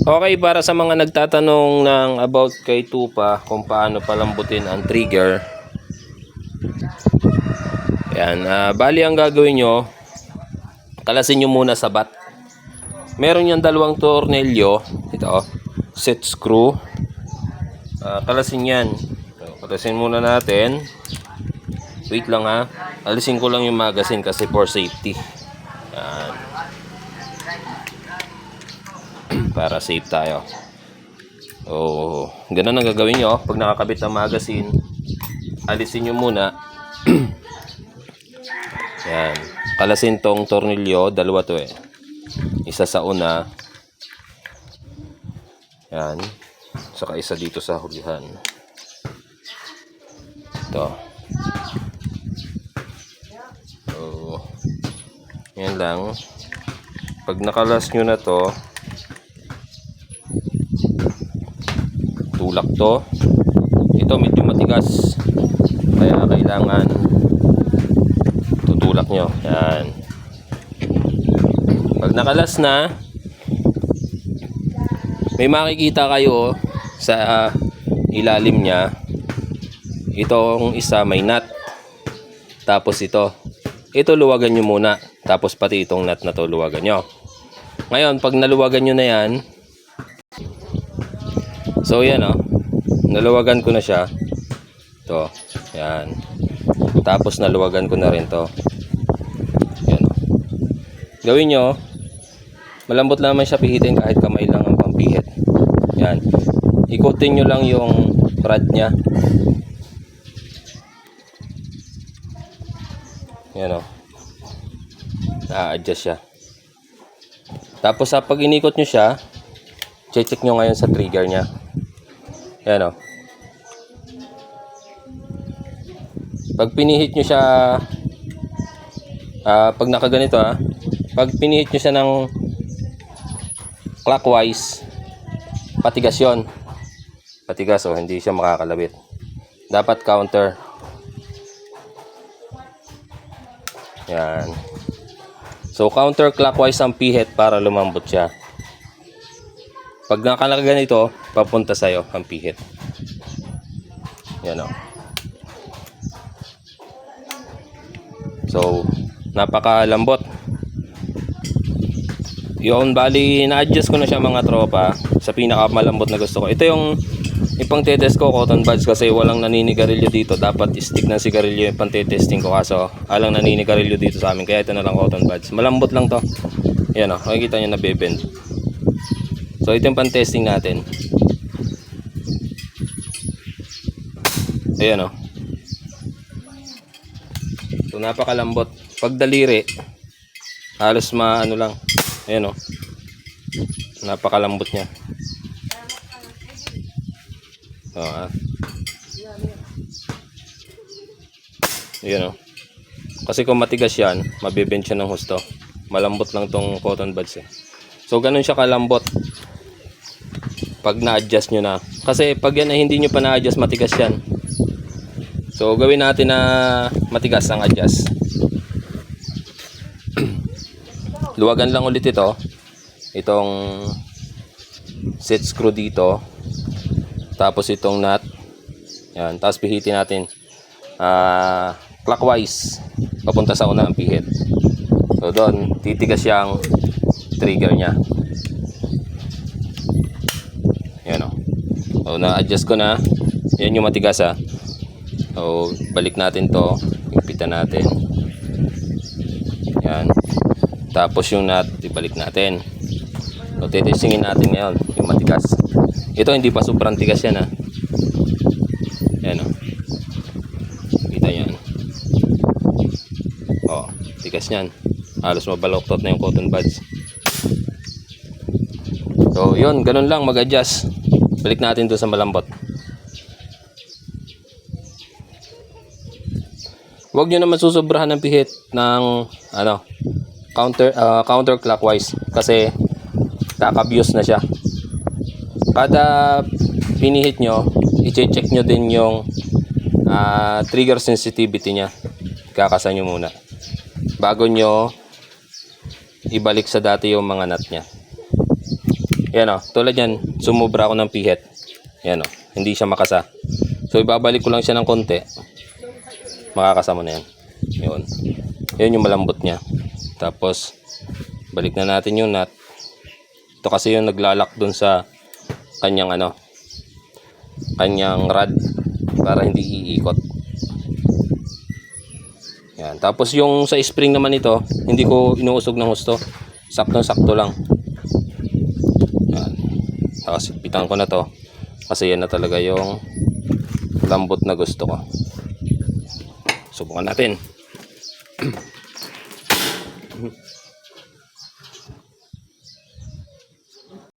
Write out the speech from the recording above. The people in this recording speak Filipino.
Okay, para sa mga nagtatanong ng about kay Tupa kung paano palambutin ang trigger. Yan, bali ang gagawin nyo, kalasin nyo muna sa bat. Meron yung dalawang tornilyo, ito, set screw. Kalasin yan. Kalasin muna natin. Wait lang ha. Alisin ko lang yung magazine kasi for safety. Yan. Para safe tayo. So, ganun ang gagawin nyo. Pag nakakabit ang magazine, alisin nyo muna. Yan. Kalasin tong tornilyo. Dalawa to eh. Isa sa una. Yan. Saka isa dito sa hulihan. Ito. So, yan lang. Pag nakalas nyo na to, tulak to. Ito medyo matigas. Kaya kailangan tutulak nyo. Yan. Pag nakalas na, may makikita kayo sa ilalim niya. Itong isa may nut. Tapos ito luwagan nyo muna. Tapos pati itong nut na to luwagan nyo. Ngayon, pag naluwagan nyo na yan, so yan naluwagan ko na siya. Ito, yan. Tapos naluwagan ko na rin to. Yan. Gawin nyo, malambot naman siya pihitin kahit kamay lang ang pampihit. Yan. Ikutin nyo lang yung rod nya. Yan na-adjust siya. Tapos pag inikot nyo siya, check nyo ngayon sa trigger nya. Yan pag pinihit nyo siya, pag nakaganito pag pinihit nyo siya ng clockwise, patigas yun. Patigas hindi siya makakalabit. Dapat counter. Yan. So counterclockwise ang pihit para lumambot siya. Pag nakalaganito, papunta sa'yo ang pihit. Yan So, napakalambot. Yun, bali, na-adjust ko na siya mga tropa sa pinakamalambot na gusto ko. Ito yung ipang-tetest ko, cotton buds, kasi walang naninigarilyo dito. Dapat stick ng sigarilyo yung pang-testing ko. Kaso, alang naninigarilyo dito sa amin. Kaya ito na lang cotton buds. Malambot lang to. Yan makikita nyo na bebend. So, ito yung pan-testing natin. Ayan So, napakalambot. Pag daliri, halos maano lang. Ayan napakalambot niya. Ayan Kasi kung matigas yan, mabibend siya ng husto. Malambot lang tong cotton buds So, ganun siya kalambot. Pag na-adjust nyo na. Kasi pag yan ay hindi nyo pa na-adjust, matigas yan. So gawin natin na matigas ang adjust. Luwagan lang ulit ito. Itong set screw dito. Tapos itong nut. Yan. Tapos pihitin natin clockwise. Papunta sa una ang pihit. So doon, titigas yung trigger nya. So, na-adjust ko na. Yan yung matigas So, balik natin to. Higpitan natin. Yan. Tapos yung nut, ibalik natin. So, titestingin natin ngayon yung matigas. Ito, hindi pa sobrang tigas yan Yan Kita yan. Tigas yan. Halos mabaloktot na yung cotton buds. So, yun. Ganun lang mag-adjust. Balik natin doon sa malambot. Huwag nyo naman susobrahan ng pihit ng counterclockwise kasi kaka-abuse na siya. Kada pinihit nyo, i-check nyo din yung trigger sensitivity nya. Kakasan nyo muna bago nyo ibalik sa dati yung mga nut nya. Yan o, tulad yan, sumubra ako ng pihit. Yan o, hindi siya makasa. So ibabalik ko lang siya ng konti. Makakasa mo na yan. Yun. Yun yung malambot niya. Tapos, balik na natin yung nut. Ito kasi yung naglalak dun sa kanyang ano, kanyang rod para hindi iikot. Yan. Tapos yung sa spring naman ito, hindi ko inuusog ng husto. Saktong-sakto lang. Yan. Tapos pitan ko na to. Kasi yan na talaga yung lambot na gusto ko. Subukan natin.